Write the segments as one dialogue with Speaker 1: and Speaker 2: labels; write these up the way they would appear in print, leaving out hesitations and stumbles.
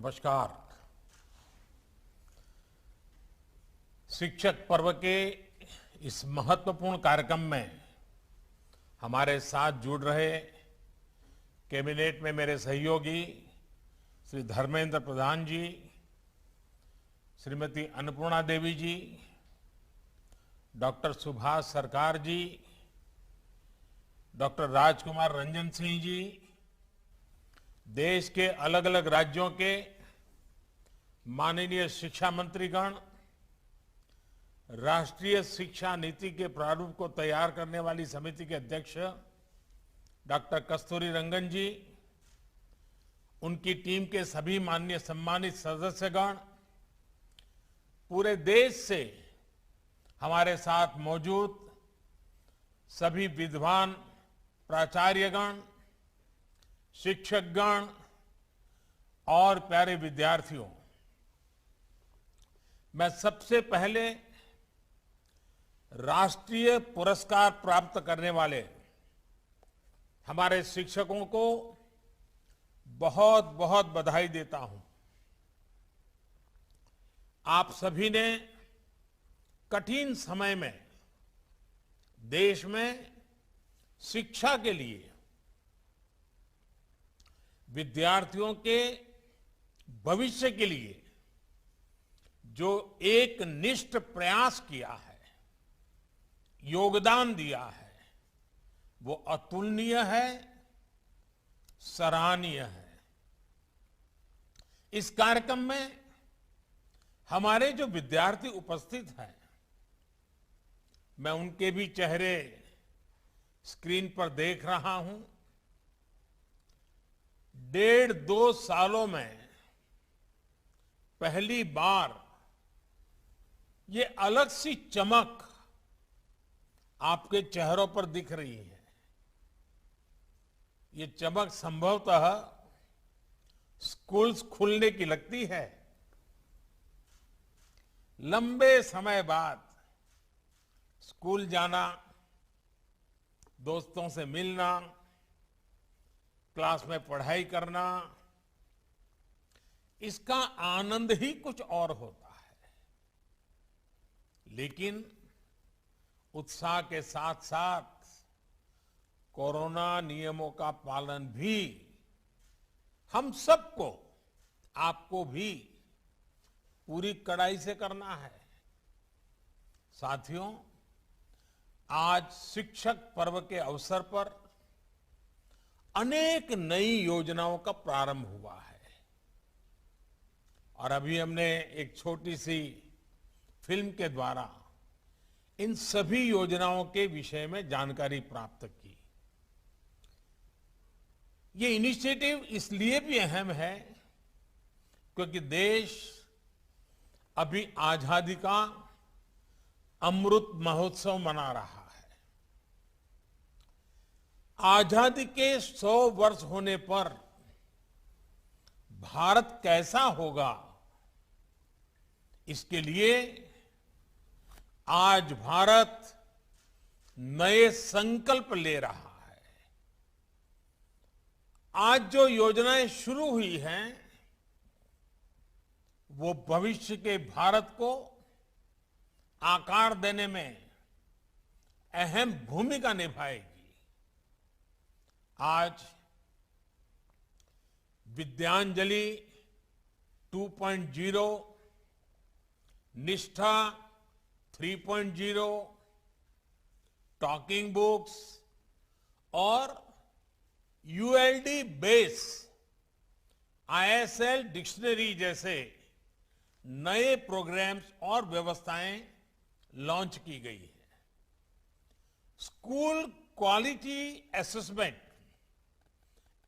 Speaker 1: नमस्कार। शिक्षक पर्व के इस महत्वपूर्ण कार्यक्रम में हमारे साथ जुड़ रहे कैबिनेट में मेरे सहयोगी श्री धर्मेंद्र प्रधान जी, श्रीमती अन्नपूर्णा देवी जी, डॉक्टर सुभाष सरकार जी, डॉक्टर राजकुमार रंजन सिंह जी, देश के अलग अलग राज्यों के माननीय शिक्षा मंत्रीगण, राष्ट्रीय शिक्षा नीति के प्रारूप को तैयार करने वाली समिति के अध्यक्ष डॉक्टर कस्तूरी रंगन जी, उनकी टीम के सभी माननीय सम्मानित सदस्यगण, पूरे देश से हमारे साथ मौजूद सभी विद्वान प्राचार्यगण, शिक्षकगण और प्यारे विद्यार्थियों, मैं सबसे पहले राष्ट्रीय पुरस्कार प्राप्त करने वाले हमारे शिक्षकों को बहुत बहुत बधाई देता हूं। आप सभी ने कठिन समय में देश में शिक्षा के लिए, विद्यार्थियों के भविष्य के लिए जो एक निष्ठ प्रयास किया है, योगदान दिया है, वो अतुलनीय है, सराहनीय है। इस कार्यक्रम में हमारे जो विद्यार्थी उपस्थित हैं, मैं उनके भी चेहरे स्क्रीन पर देख रहा हूं। 1.5-2 सालों में पहली बार ये अलग सी चमक आपके चेहरों पर दिख रही है। ये चमक संभवतः स्कूल्स खुलने की लगती है। लंबे समय बाद स्कूल जाना, दोस्तों से मिलना, क्लास में पढ़ाई करना, इसका आनंद ही कुछ और होता है। लेकिन उत्साह के साथ साथ कोरोना नियमों का पालन भी हम सबको, आपको भी पूरी कड़ाई से करना है। साथियों, आज शिक्षक पर्व के अवसर पर अनेक नई योजनाओं का प्रारंभ हुआ है और अभी हमने एक छोटी सी फिल्म के द्वारा इन सभी योजनाओं के विषय में जानकारी प्राप्त की। ये इनिशिएटिव इसलिए भी अहम है क्योंकि देश अभी आजादी का अमृत महोत्सव मना रहा है। आजादी के 100 वर्ष होने पर भारत कैसा होगा, इसके लिए आज भारत नए संकल्प ले रहा है। आज जो योजनाएं शुरू हुई हैं, वो भविष्य के भारत को आकार देने में अहम भूमिका निभाएगी। आज विद्यांजलि 2.0, निष्ठा 3.0, टॉकिंग बुक्स और यूएलडी बेस आईएसएल डिक्शनरी जैसे नए प्रोग्राम्स और व्यवस्थाएं लॉन्च की गई है। School quality assessment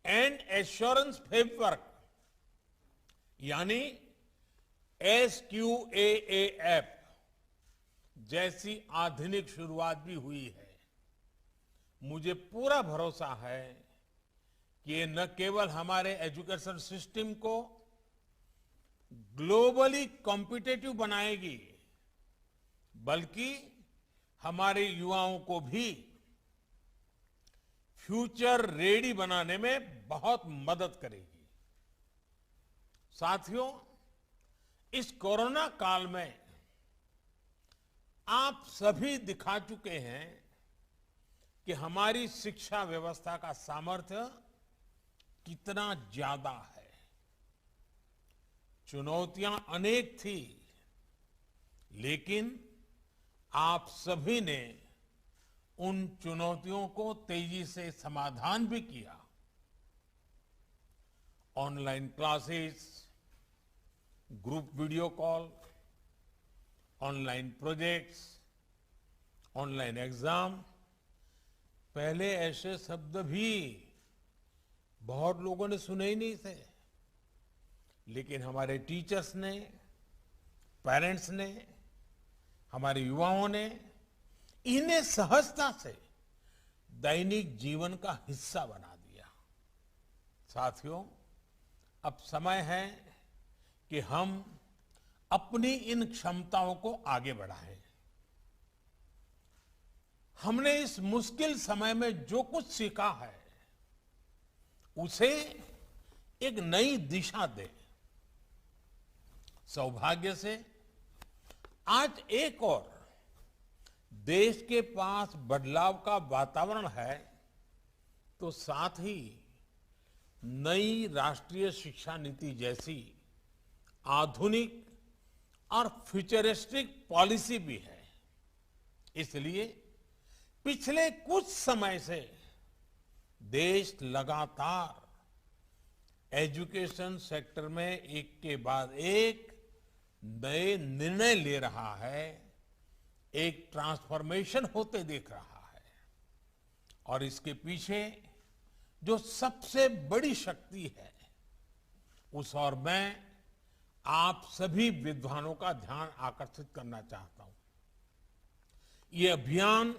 Speaker 1: and assurance framework यानी SQAAF जैसी आधुनिक शुरुआत भी हुई है। मुझे पूरा भरोसा है कि ये न केवल हमारे एजुकेशन सिस्टम को ग्लोबली कॉम्पिटिटिव बनाएगी, बल्कि हमारे युवाओं को भी फ्यूचर रेडी बनाने में बहुत मदद करेगी। साथियों, इस कोरोना काल में आप सभी दिखा चुके हैं कि हमारी शिक्षा व्यवस्था का सामर्थ्य कितना ज्यादा है। चुनौतियां अनेक थी, लेकिन आप सभी ने उन चुनौतियों को तेजी से समाधान भी किया। Online classes, group video call, online projects, online exam, पहले ऐसे शब्द भी बहुत लोगों ने सुने ही नहीं थे, लेकिन हमारे टीचर्स ने, पेरेंट्स ने, हमारे युवाओं ने इन्हें सहजता से दैनिक जीवन का हिस्सा बना दिया। साथियों, अब समय है कि हम अपनी इन क्षमताओं को आगे बढ़ाएं। हमने इस मुश्किल समय में जो कुछ सीखा है, उसे एक नई दिशा दें। सौभाग्य से आज एक और देश के पास बदलाव का वातावरण है, तो साथ ही नई राष्ट्रीय शिक्षा नीति जैसी आधुनिक और फ्यूचरिस्टिक पॉलिसी भी है। इसलिए पिछले कुछ समय से देश लगातार एजुकेशन सेक्टर में एक के बाद एक नए निर्णय ले रहा है, एक ट्रांसफॉर्मेशन होते देख रहा है। और इसके पीछे जो सबसे बड़ी शक्ति है, उस और मैं आप सभी विद्वानों का ध्यान आकर्षित करना चाहता हूं। ये अभियान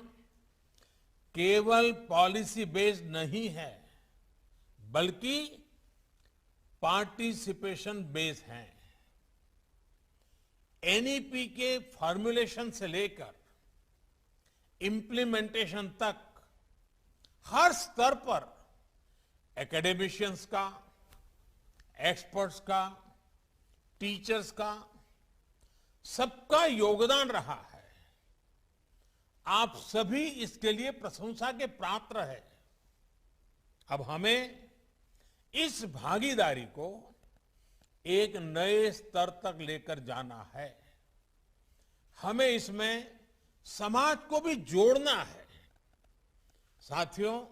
Speaker 1: केवल पॉलिसी बेस्ड नहीं है, बल्कि पार्टिसिपेशन बेस्ड है। एनईपी के फॉर्मुलेशन से लेकर इंप्लीमेंटेशन तक हर स्तर पर एकेडमिशियंस का, एक्सपर्ट्स का, टीचर्स का, सबका योगदान रहा है। आप सभी इसके लिए प्रशंसा के पात्र हैं। अब हमें इस भागीदारी को एक नए स्तर तक लेकर जाना है। हमें इसमें समाज को भी जोड़ना है। साथियों,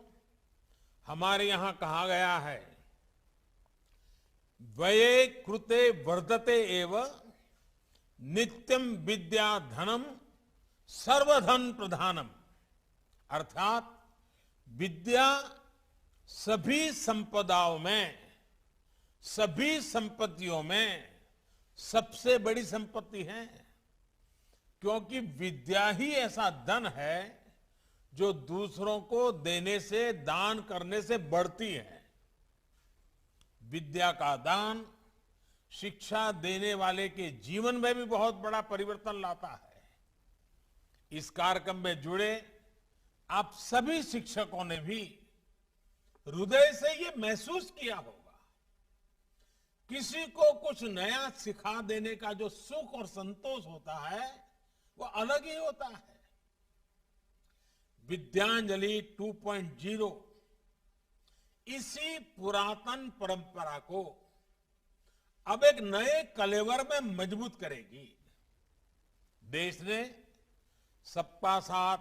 Speaker 1: हमारे यहां कहा गया है, व्यये कृते वर्धते एव नित्यम विद्या धनम सर्वधन प्रधानम। अर्थात विद्या सभी संपदाओं में, सभी संपत्तियों में सबसे बड़ी संपत्ति है, क्योंकि विद्या ही ऐसा धन है जो दूसरों को देने से, दान करने से बढ़ती है। विद्या का दान शिक्षा देने वाले के जीवन में भी बहुत बड़ा परिवर्तन लाता है। इस कार्यक्रम में जुड़े आप सभी शिक्षकों ने भी हृदय से ये महसूस किया होगा। किसी को कुछ नया सिखा देने का जो सुख और संतोष होता है, वो अलग ही होता है। विद्यांजलि 2.0 इसी पुरातन परंपरा को अब एक नए कलेवर में मजबूत करेगी। देश ने सबका साथ,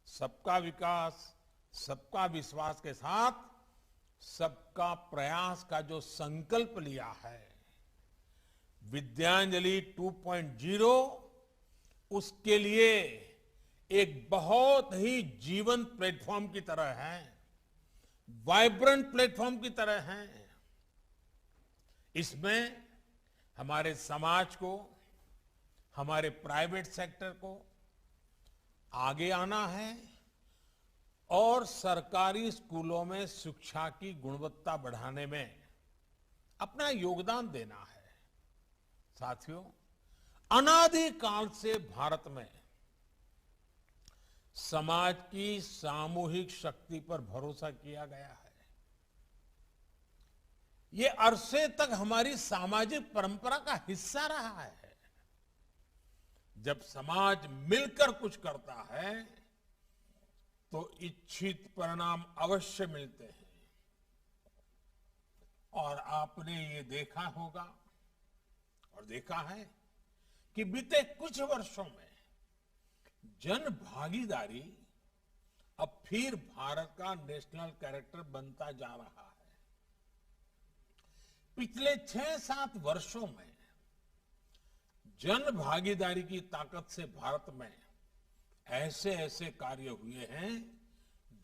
Speaker 1: सबका विकास, सबका विश्वास के साथ सबका प्रयास का जो संकल्प लिया है, विद्यांजलि 2.0 उसके लिए एक बहुत ही जीवंत प्लेटफॉर्म की तरह है, वाइब्रेंट प्लेटफॉर्म की तरह है। इसमें हमारे समाज को, हमारे प्राइवेट सेक्टर को आगे आना है और सरकारी स्कूलों में शिक्षा की गुणवत्ता बढ़ाने में अपना योगदान देना है। साथियों, अनादिकाल से भारत में समाज की सामूहिक शक्ति पर भरोसा किया गया है। ये अरसे तक हमारी सामाजिक परंपरा का हिस्सा रहा है। जब समाज मिलकर कुछ करता है तो इच्छित परिणाम अवश्य मिलते हैं। और आपने ये देखा होगा और देखा है कि बीते कुछ वर्षों में जन भागीदारी अब फिर भारत का नेशनल कैरेक्टर बनता जा रहा है। पिछले 6-7 वर्षों में जन भागीदारी की ताकत से भारत में ऐसे ऐसे कार्य हुए हैं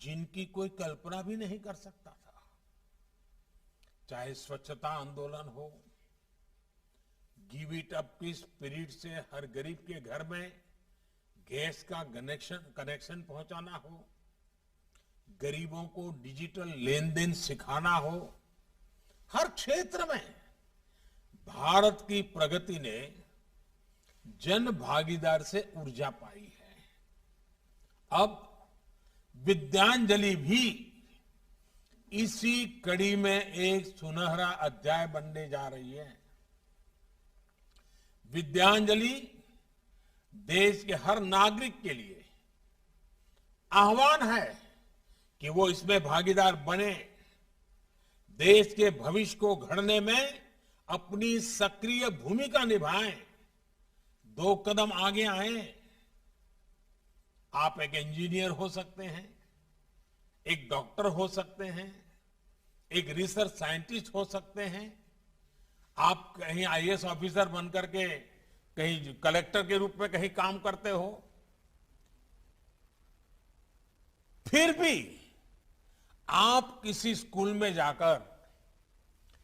Speaker 1: जिनकी कोई कल्पना भी नहीं कर सकता था। चाहे स्वच्छता आंदोलन हो, गिव इट अप की स्पिरिट से हर गरीब के घर में गैस का कनेक्शन पहुंचाना हो, गरीबों को डिजिटल लेन देन सिखाना हो, हर क्षेत्र में भारत की प्रगति ने जन भागीदार से ऊर्जा पाई है। अब विद्यांजलि भी इसी कड़ी में एक सुनहरा अध्याय बनने जा रही है। विद्यांजलि देश के हर नागरिक के लिए आह्वान है कि वो इसमें भागीदार बने, देश के भविष्य को गढ़ने में अपनी सक्रिय भूमिका निभाएं, 2 कदम आगे आए। आप एक इंजीनियर हो सकते हैं, एक डॉक्टर हो सकते हैं, एक रिसर्च साइंटिस्ट हो सकते हैं, आप कहीं आईएएस ऑफिसर बनकर के कहीं कलेक्टर के रूप में कहीं काम करते हो, फिर भी आप किसी स्कूल में जाकर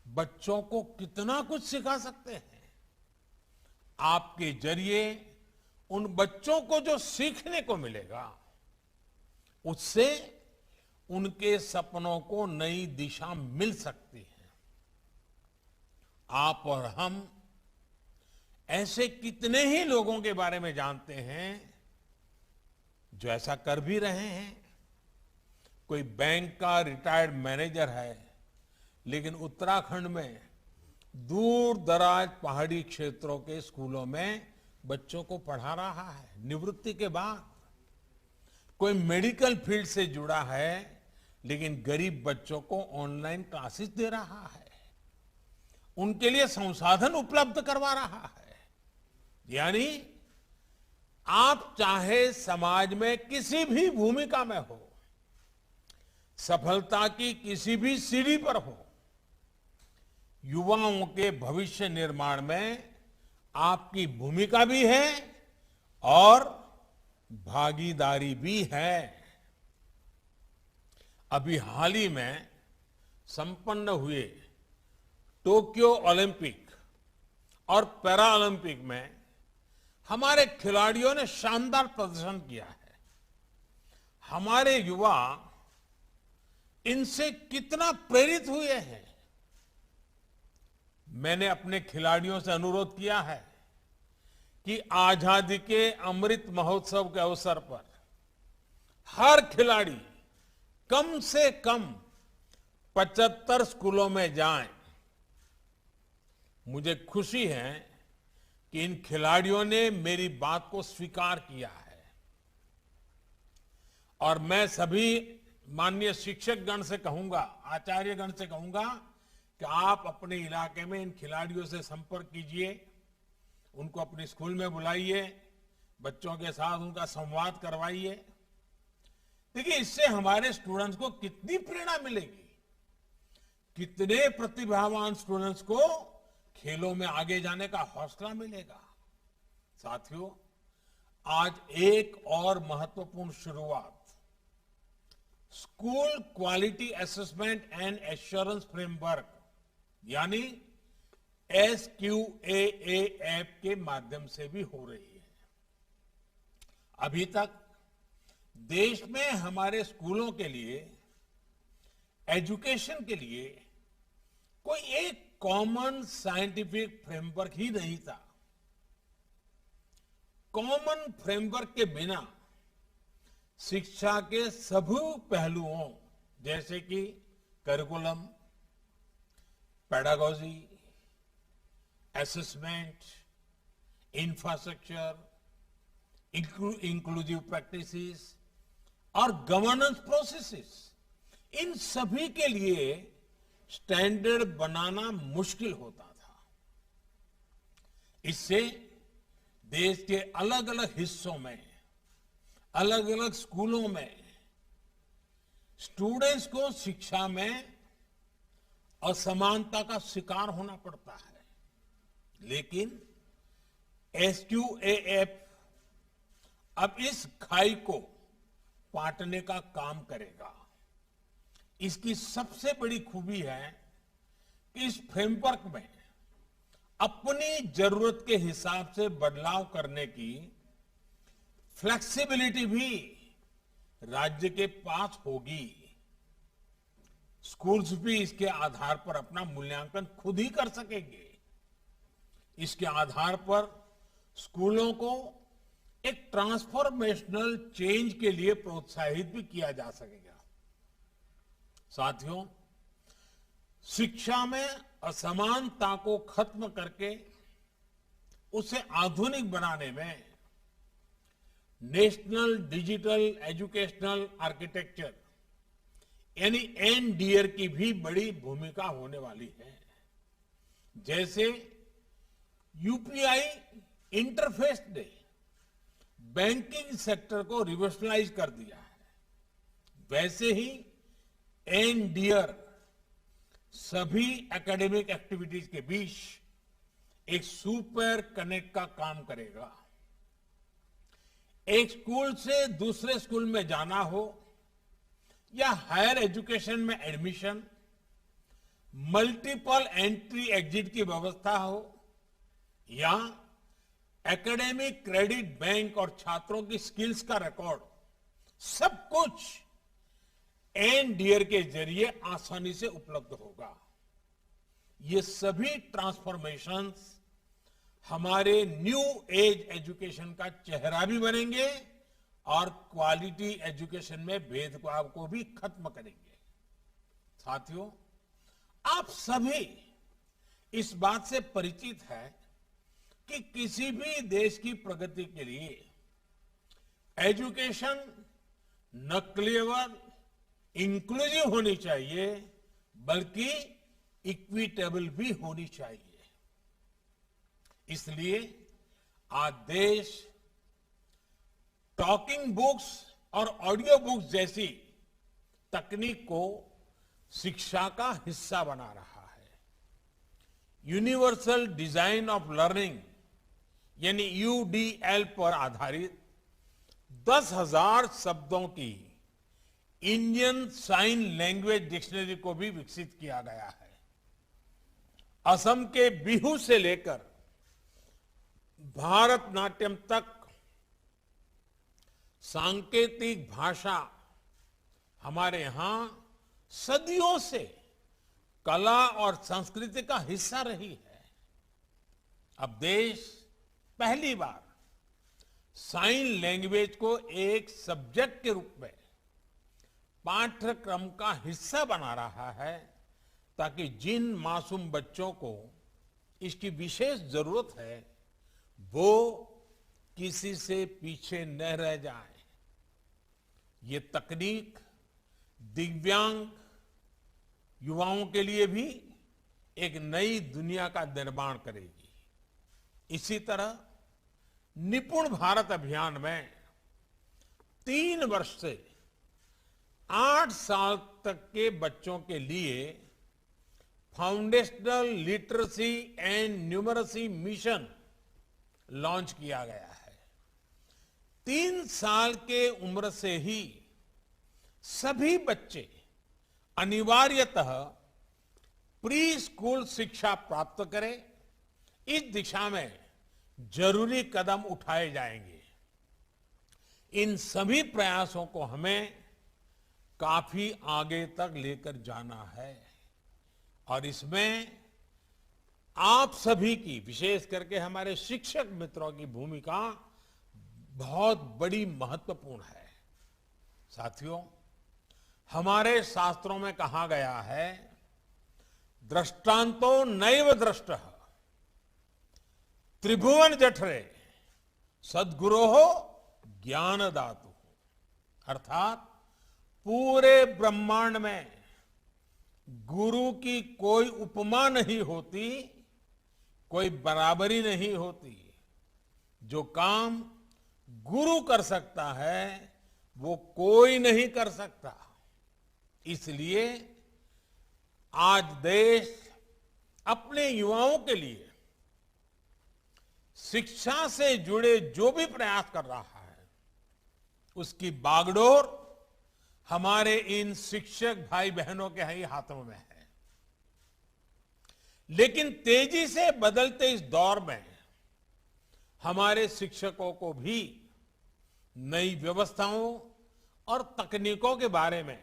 Speaker 1: बच्चों को कितना कुछ सिखा सकते हैं। आपके जरिए उन बच्चों को जो सीखने को मिलेगा उससे उनके सपनों को नई दिशा मिल सकती है। आप और हम ऐसे कितने ही लोगों के बारे में जानते हैं जो ऐसा कर भी रहे हैं। कोई बैंक का रिटायर्ड मैनेजर है, लेकिन उत्तराखंड में दूर दराज पहाड़ी क्षेत्रों के स्कूलों में बच्चों को पढ़ा रहा है निवृत्ति के बाद। कोई मेडिकल फील्ड से जुड़ा है, लेकिन गरीब बच्चों को ऑनलाइन क्लासेस दे रहा है, उनके लिए संसाधन उपलब्ध करवा रहा है। यानी आप चाहे समाज में किसी भी भूमिका में हो, सफलता की किसी भी सीढ़ी पर हो, युवाओं के भविष्य निर्माण में आपकी भूमिका भी है और भागीदारी भी है। अभी हाल ही में संपन्न हुए टोक्यो ओलंपिक और पैरा ओलंपिक में हमारे खिलाड़ियों ने शानदार प्रदर्शन किया है। हमारे युवा इनसे कितना प्रेरित हुए हैं। मैंने अपने खिलाड़ियों से अनुरोध किया है कि आजादी के अमृत महोत्सव के अवसर पर हर खिलाड़ी कम से कम 75 स्कूलों में जाएं। मुझे खुशी है कि इन खिलाड़ियों ने मेरी बात को स्वीकार किया है और मैं सभी माननीय शिक्षक गण से कहूंगा, आचार्य गण से कहूंगा कि आप अपने इलाके में इन खिलाड़ियों से संपर्क कीजिए, उनको अपने स्कूल में बुलाइए, बच्चों के साथ उनका संवाद करवाइए। देखिए, इससे हमारे स्टूडेंट्स को कितनी प्रेरणा मिलेगी, कितने प्रतिभावान स्टूडेंट्स को खेलों में आगे जाने का हौसला मिलेगा। साथियों, आज एक और महत्वपूर्ण शुरुआत school quality assessment and assurance framework यानी SQAAF के माध्यम से भी हो रही है। अभी तक देश में हमारे स्कूलों के लिए, एजुकेशन के लिए कोई एक कॉमन साइंटिफिक फ्रेमवर्क ही नहीं था। कॉमन फ्रेमवर्क के बिना शिक्षा के सभी पहलुओं जैसे कि curriculum, pedagogy, assessment, infrastructure, inclusive practices और गवर्नेंस प्रोसेसेस, इन सभी के लिए स्टैंडर्ड बनाना मुश्किल होता था। इससे देश के अलग अलग हिस्सों में, अलग अलग स्कूलों में स्टूडेंट्स को शिक्षा में असमानता का शिकार होना पड़ता है। लेकिन एसक्यूएएफ अब इस खाई को पाटने का काम करेगा। इसकी सबसे बड़ी खूबी है कि इस फ्रेमवर्क में अपनी जरूरत के हिसाब से बदलाव करने की फ्लेक्सिबिलिटी भी राज्य के पास होगी। स्कूल्स भी इसके आधार पर अपना मूल्यांकन खुद ही कर सकेंगे। इसके आधार पर स्कूलों को एक ट्रांसफॉर्मेशनल चेंज के लिए प्रोत्साहित भी किया जा सकेगा। साथियों, शिक्षा में असमानता को खत्म करके उसे आधुनिक बनाने में नेशनल डिजिटल एजुकेशनल आर्किटेक्चर यानी एनडीआर की भी बड़ी भूमिका होने वाली है। जैसे यूपीआई इंटरफेस ने बैंकिंग सेक्टर को रिवोल्यूशनाइज कर दिया है, वैसे ही एनडीआर सभी एकेडमिक एक्टिविटीज के बीच एक सुपर कनेक्ट का काम करेगा। एक स्कूल से दूसरे स्कूल में जाना हो या हायर एजुकेशन में एडमिशन, मल्टीपल एंट्री एग्जिट की व्यवस्था हो या एकेडमिक क्रेडिट बैंक और छात्रों की स्किल्स का रिकॉर्ड, सब कुछ एनडीआर के जरिए आसानी से उपलब्ध होगा। ये सभी ट्रांसफॉर्मेशंस हमारे न्यू एज एजुकेशन का चेहरा भी बनेंगे और क्वालिटी एजुकेशन में भेदभाव को भी खत्म करेंगे। साथियों, आप सभी इस बात से परिचित हैं कि किसी भी देश की प्रगति के लिए एजुकेशन न केवल इंक्लूसिव होनी चाहिए बल्कि इक्विटेबल भी होनी चाहिए। इसलिए आज देश टॉकिंग बुक्स और ऑडियो बुक्स जैसी तकनीक को शिक्षा का हिस्सा बना रहा है। यूनिवर्सल डिजाइन ऑफ लर्निंग यानी यूडीएल पर आधारित 10,000 शब्दों की इंडियन साइन लैंग्वेज डिक्शनरी को भी विकसित किया गया है। असम के बिहू से लेकर भारतनाट्यम तक सांकेतिक भाषा हमारे यहां सदियों से कला और संस्कृति का हिस्सा रही है। अब देश पहली बार साइन लैंग्वेज को एक सब्जेक्ट के रूप में पाठ्यक्रम का हिस्सा बना रहा है ताकि जिन मासूम बच्चों को इसकी विशेष जरूरत है वो किसी से पीछे न रह जाए। ये तकनीक दिव्यांग युवाओं के लिए भी एक नई दुनिया का निर्माण करेगी। इसी तरह निपुण भारत अभियान में 3 वर्ष से 8 साल तक के बच्चों के लिए foundational literacy and numeracy mission launch किया गया है। 3 साल के उम्र से ही सभी बच्चे अनिवार्यतः प्री स्कूल शिक्षा प्राप्त करें, इस दिशा में जरूरी कदम उठाए जाएंगे। इन सभी प्रयासों को हमें काफी आगे तक लेकर जाना है और इसमें आप सभी की, विशेष करके हमारे शिक्षक मित्रों की भूमिका बहुत बड़ी महत्वपूर्ण है। साथियों, हमारे शास्त्रों में कहा गया है दृष्टांतो नैव दृष्टः त्रिभुवन जठरे सद्गुरोः ज्ञानदातु। अर्थात पूरे ब्रह्मांड में गुरु की कोई उपमा नहीं होती, कोई बराबरी नहीं होती। जो काम गुरु कर सकता है वो कोई नहीं कर सकता। इसलिए आज देश अपने युवाओं के लिए शिक्षा से जुड़े जो भी प्रयास कर रहा है उसकी बागडोर हमारे इन शिक्षक भाई बहनों के ही हाथों में है। लेकिन तेजी से बदलते इस दौर में हमारे शिक्षकों को भी नई व्यवस्थाओं और तकनीकों के बारे में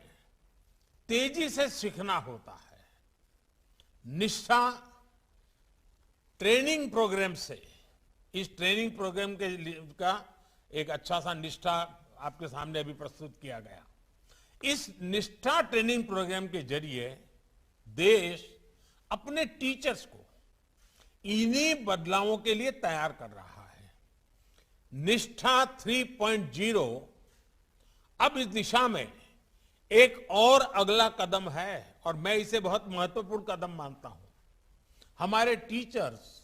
Speaker 1: तेजी से सीखना होता है। निष्ठा ट्रेनिंग प्रोग्राम से, इस ट्रेनिंग प्रोग्राम का एक अच्छा सा निष्ठा आपके सामने अभी प्रस्तुत किया गया। इस निष्ठा ट्रेनिंग प्रोग्राम के जरिए देश अपने टीचर्स को इन्हीं बदलावों के लिए तैयार कर रहा है। निष्ठा 3.0 अब इस दिशा में एक और अगला कदम है और मैं इसे बहुत महत्वपूर्ण कदम मानता हूं। हमारे टीचर्स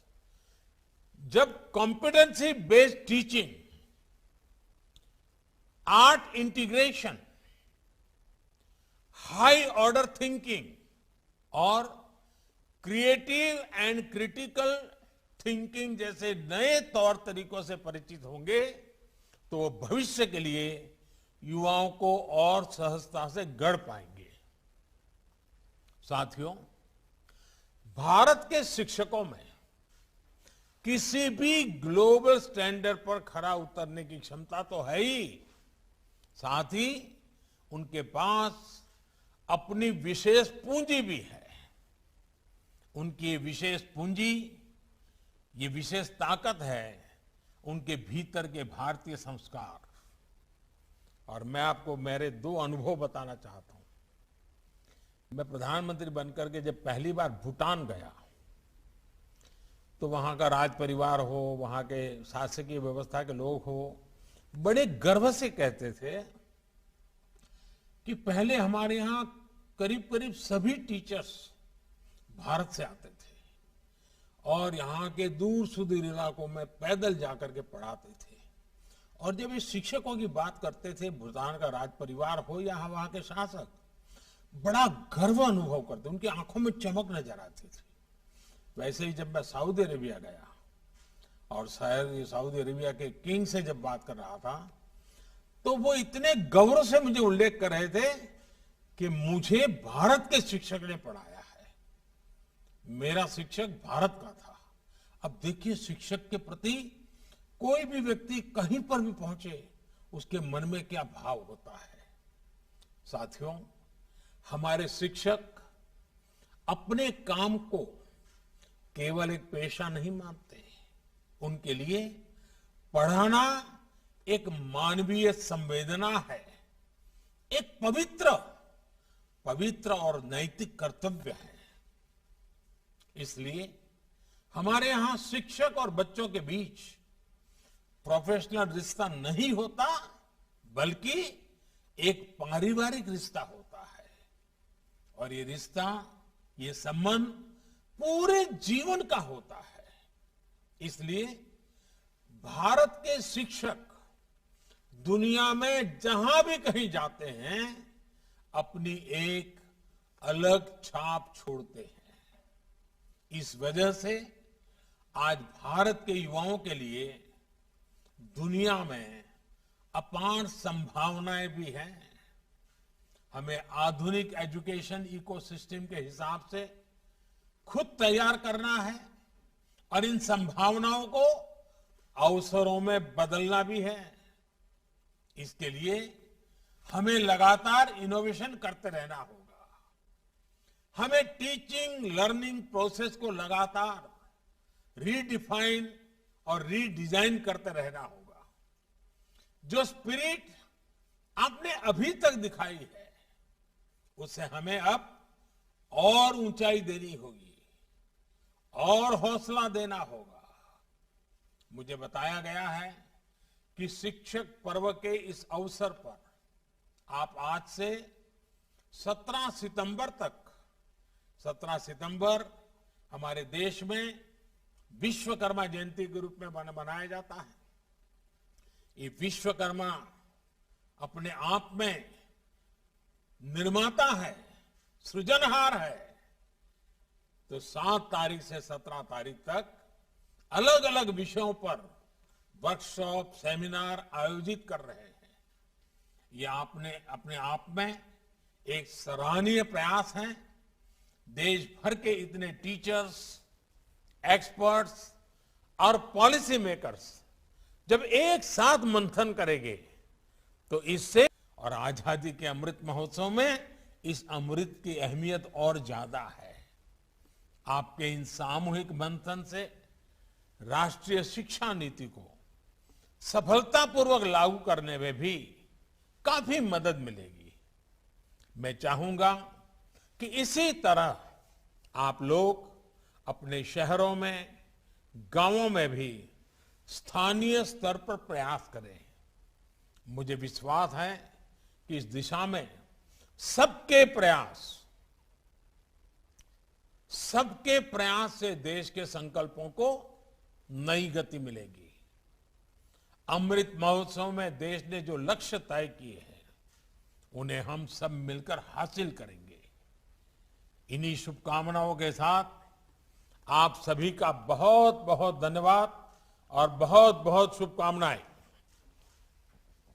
Speaker 1: जब competency based teaching, art integration, high order thinking और क्रिएटिव एंड क्रिटिकल थिंकिंग जैसे नए तौर तरीकों से परिचित होंगे तो वो भविष्य के लिए युवाओं को और सहजता से गढ़ पाएंगे। साथियों, भारत के शिक्षकों में किसी भी ग्लोबल स्टैंडर्ड पर खरा उतरने की क्षमता तो है ही, साथ ही उनके पास अपनी विशेष पूंजी भी है। उनकी ये विशेष पूंजी, ये विशेष ताकत है उनके भीतर के भारतीय संस्कार। और मैं आपको मेरे 2 अनुभव बताना चाहता हूं। मैं प्रधानमंत्री बनकर के जब पहली बार भूटान गया तो वहां का राज परिवार हो, वहां के शासकीय व्यवस्था के लोग हो, बड़े गर्व से कहते थे कि पहले हमारे यहां करीब करीब सभी टीचर्स भारत से आते थे और यहाँ के दूर सुदूर इलाकों में पैदल जाकर के पढ़ाते थे। और जब इस शिक्षकों की बात करते थे, भूटान का राज परिवार हो या वहां के शासक, बड़ा गर्व अनुभव करते, उनकी आंखों में चमक नजर आती थी। वैसे ही जब मैं सऊदी अरेबिया गया और सऊदी अरेबिया के किंग से जब बात कर रहा था तो वो इतने गौरव से मुझे उल्लेख कर रहे थे कि मुझे भारत के शिक्षक ने पढ़ाया है, मेरा शिक्षक भारत का था। अब देखिए, शिक्षक के प्रति कोई भी व्यक्ति कहीं पर भी पहुंचे उसके मन में क्या भाव होता है। साथियों, हमारे शिक्षक अपने काम को केवल एक पेशा नहीं मानते, उनके लिए पढ़ाना एक मानवीय संवेदना है, एक पवित्र और नैतिक कर्तव्य है। इसलिए हमारे यहां शिक्षक और बच्चों के बीच प्रोफेशनल रिश्ता नहीं होता, बल्कि एक पारिवारिक रिश्ता होता है। और ये रिश्ता, ये संबंध पूरे जीवन का होता है। इसलिए भारत के शिक्षक दुनिया में जहां भी कहीं जाते हैं अपनी एक अलग छाप छोड़ते हैं। इस वजह से आज भारत के युवाओं के लिए दुनिया में अपार संभावनाएं भी हैं। हमें आधुनिक एजुकेशन इकोसिस्टम के हिसाब से खुद तैयार करना है और इन संभावनाओं को अवसरों में बदलना भी है। इसके लिए हमें लगातार इनोवेशन करते रहना होगा। हमें टीचिंग लर्निंग प्रोसेस को लगातार रीडिफाइन और रीडिजाइन करते रहना होगा। जो स्पिरिट आपने अभी तक दिखाई है उसे हमें अब और ऊंचाई देनी होगी और हौसला देना होगा। मुझे बताया गया है कि शिक्षक पर्व के इस अवसर पर आप आज से 17 सितंबर तक, 17 सितंबर हमारे देश में विश्वकर्मा जयंती के रूप में मनाया जाता है। ये विश्वकर्मा अपने आप में निर्माता है, सृजनहार है। तो 7 तारीख से 17 तारीख तक अलग अलग विषयों पर वर्कशॉप, सेमिनार आयोजित कर रहे हैं। ये आपने अपने आप में एक सराहनीय प्रयास है। देश भर के इतने टीचर्स, एक्सपर्ट्स और पॉलिसी मेकर्स जब एक साथ मंथन करेंगे तो इससे, और आजादी के अमृत महोत्सव में इस अमृत की अहमियत और ज्यादा है। आपके इन सामूहिक मंथन से राष्ट्रीय शिक्षा नीति को सफलतापूर्वक लागू करने में भी काफी मदद मिलेगी। मैं चाहूंगा कि इसी तरह आप लोग अपने शहरों में, गांवों में भी स्थानीय स्तर पर प्रयास करें। मुझे विश्वास है कि इस दिशा में सबके प्रयास से देश के संकल्पों को नई गति मिलेगी। अमृत महोत्सव में देश ने जो लक्ष्य तय किए हैं उन्हें हम सब मिलकर हासिल करेंगे। इन्हीं शुभकामनाओं के साथ आप सभी का बहुत बहुत धन्यवाद और बहुत बहुत शुभकामनाएं।